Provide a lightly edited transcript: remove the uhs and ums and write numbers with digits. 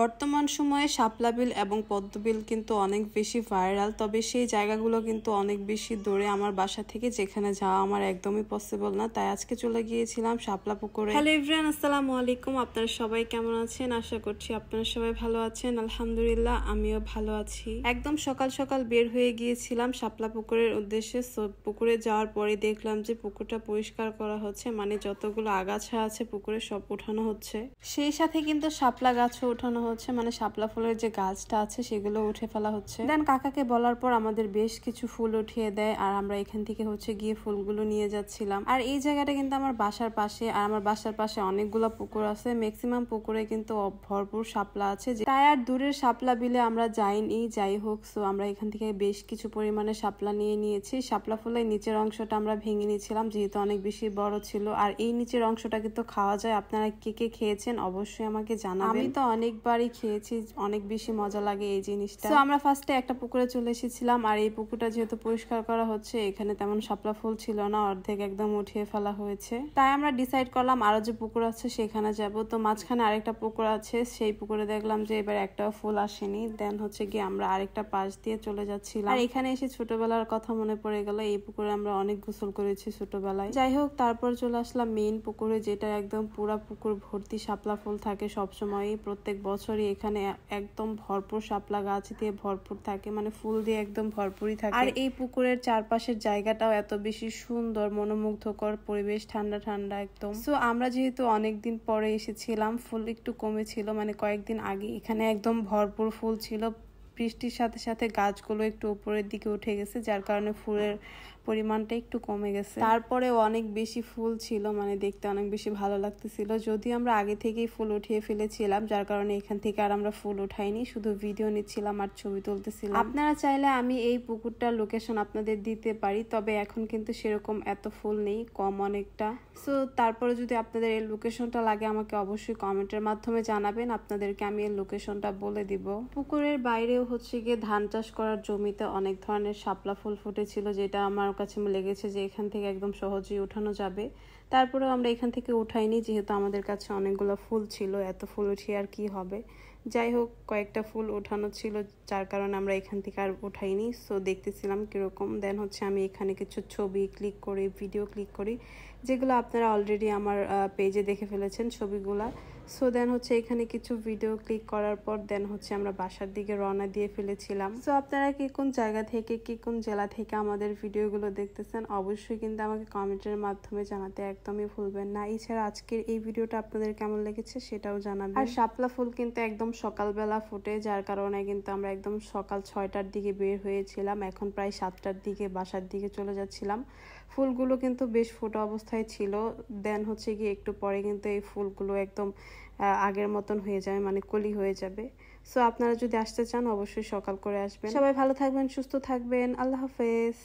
বর্তমান সময়ে শাপলা বিল এবং পদ্ম বিল কিন্তু অনেক বেশি ভাইরাল, তবে সেই জায়গাগুলো কিন্তু অনেক বেশি দূরে আমার বাসা থেকে, যেখানে যাওয়া আমার একদমই পসিবল না। তাই আজকে চলে গিয়েছিলাম শাপলা পুকুরে। হ্যালো এভরিওয়ান, আসসালামু আলাইকুম। আপনারা সবাই কেমন আছেন? আশা করছি আপনারা সবাই ভালো আছেন। আলহামদুলিল্লাহ, আমিও ভালো আছি। একদম সকাল সকাল বের হয়ে গিয়েছিলাম শাপলা পুকুরের উদ্দেশ্যে। পুকুরে যাওয়ার পরে দেখলাম যে পুকুরটা পরিষ্কার করা হচ্ছে, মানে যতগুলো আগাছা আছে পুকুরে সব উঠানো হচ্ছে। সেই সাথে কিন্তু শাপলা গাছও উঠানো হচ্ছে, মানে শাপলা ফুলের যে গাছটা আছে সেগুলো উঠে ফেলা হচ্ছে। দেন কাকাকে বলার পর আমাদের বেশ কিছু ফুল উঠিয়ে দেয়, আর আমরা এখান থেকে গিয়ে ফুলগুলো নিয়ে যাচ্ছিলাম। আর এই জায়গাটা কিন্তু আমার বাসার পাশে, আর আমার বাসার পাশে অনেকগুলো পুকুর আছে। ম্যাক্সিমাম পুকুরে কিন্তু ভরপুর শাপলা আছে, তাই আর দূরের শাপলা বিলে আমরা যাইনি। যাই হোক, সো আমরা এখান থেকে বেশ কিছু পরিমাণে শাপলা নিয়ে নিয়েছি। শাপলা ফুলের নিচের অংশটা আমরা ভেঙে নিয়েছিলাম, যেহেতু অনেক বেশি বড় ছিল। আর এই নিচের অংশটা কিন্তু খাওয়া যায়। আপনারা কে কে খেয়েছেন অবশ্যই আমাকে জানাবেন। আমি তো অনেকবারই খেয়েছি, অনেক বেশি মজা লাগে এই জিনিসটা। তো আমরা ফার্স্টে একটা পুকুরে চলে এসেছিলাম, আর এই পুকুরটা যেহেতু পরিষ্কার করা হচ্ছে, এখানে তেমন শাপলা ফুল ছিল না, অর্ধেক একদম উঠিয়ে ফেলা হয়েছে। তাই আমরা ডিসাইড করলাম আরো যে পুকুর আছে সেখানে যাব। তো মাঝখানে আরেকটা পুকুর আছে, সেই পুকুরে দেখলাম যে এবার একটাও ফুল আসেনি। দেন গিয়ে আমরা আরেকটা পাশ দিয়ে চলে যাচ্ছিলাম। আর এখানে এসে ছোটবেলার কথা মনে পড়ে গেল। এই পুকুরে আমরা অনেক গোসল করেছি ছোটবেলায়। যাই হোক, তারপর চলে আসলাম মেইন পুকুরে, যেটা একদম পুরা পুকুর ভর্তি শাপলা ফুল থাকে সবসময়ই। প্রত্যেক বছরই এখানে একদম ভরপুর শাপলা গাছ দিয়ে ভরপুর থাকে, মানে ফুল দিয়ে একদম ভরপুরই থাকে। আর এই পুকুরের চারপাশের জায়গাটাও এত বেশি সুন্দর, মনোমুগ্ধকর পরিবেশ, ঠান্ডা ঠান্ডা একদম। সো আমরা যেহেতু অনেকদিন পরে এসেছিলাম, ফুল একটু কমেছিল, মানে কয়েকদিন আগে এখানে একদম ভরপুর ফুল ছিল। বৃষ্টির সাথে সাথে গাছগুলো একটু উপরের দিকে উঠে গেছে, যার কারণে ফুলের পরিমাণটা একটু কমে গেছে। তারপরেও অনেক বেশি ফুল ছিল, মানে দেখতে অনেক বেশি ভালো লাগতেছিল। যদি আমরা আগে থেকেই ফুল উঠিয়ে ফেলেছিলাম, যার কারণে এখান থেকে আর আমরা ফুল উঠাইনি, শুধু ভিডিও নিচ্ছিলাম আর ছবি তুলতেছিলাম। আপনারা চাইলে আমি এই পুকুরটার লোকেশন আপনাদের দিতে পারি, তবে এখন কিন্তু সেরকম এত ফুল নেই, কম অনেকটা। সো তারপরে যদি আপনাদের এই লোকেশনটা লাগে, আমাকে অবশ্যই কমেন্টের মাধ্যমে জানাবেন, আপনাদেরকে আমি এই লোকেশনটা বলে দিব। পুকুরের বাইরেও গিয়ে ধান চাষ করার জমিতে অনেক ধরনের শাপলা ফুল ফুটেছিল, যেটা আমার কাছে লেগেছে যে এখান থেকে একদম সহজেই উঠানো যাবে। তারপরেও আমরা এখান থেকে উঠাইনি, যেহেতু আমাদের কাছে অনেকগুলো ফুল ছিল, এত ফুল উঠিয়ে আর কি হবে। যাই হোক, কয়েকটা ফুল উঠানো ছিল, যার কারণে আমরা এখান থেকে আর উঠাইনি। সো দেখতেছিলাম কিরকম। দেন আমি এখানে কিছু ছবি ক্লিক করি, ভিডিও ক্লিক করি, যেগুলো আপনারা অলরেডি আমার পেজে দেখে ফেলেছেন ছবিগুলা। সো দেন এখানে কিছু ভিডিও ক্লিক করার পর দেন আমরা বাসার দিকে রওনা দিয়ে ফেলেছিলাম। সো আপনারা কি কোন জায়গা থেকে, কি কোন জেলা থেকে আমাদের ভিডিওগুলো দেখতেছেন অবশ্যই কিন্তু আমাকে কমেন্টের মাধ্যমে জানাতে একদমই ভুলবেন না। এছাড়া আজকের এই ভিডিওটা আপনাদের কেমন লেগেছে সেটাও জানাবেন। আর শাপলা ফুল কিন্তু একদম সকালবেলা ফুটে, যার কারণে কিন্তু আমরা একদম সকাল 6টার দিকে বের হয়েছিলাম। এখন প্রায় 7টার দিকে বাসার দিকে চলে যাচ্ছিলাম। ফুলগুলো কিন্তু বেশ ফোটা অবস্থায় ছিল। দেন গিয়ে একটু পরে কিন্তু এই ফুলগুলো একদম আগের মতন হয়ে যাবে, মানে কলি হয়ে যাবে। সো আপনারা যদি আসতে চান অবশ্যই সকাল করে আসবেন। সবাই ভালো থাকবেন, সুস্থ থাকবেন। আল্লাহ হাফেজ।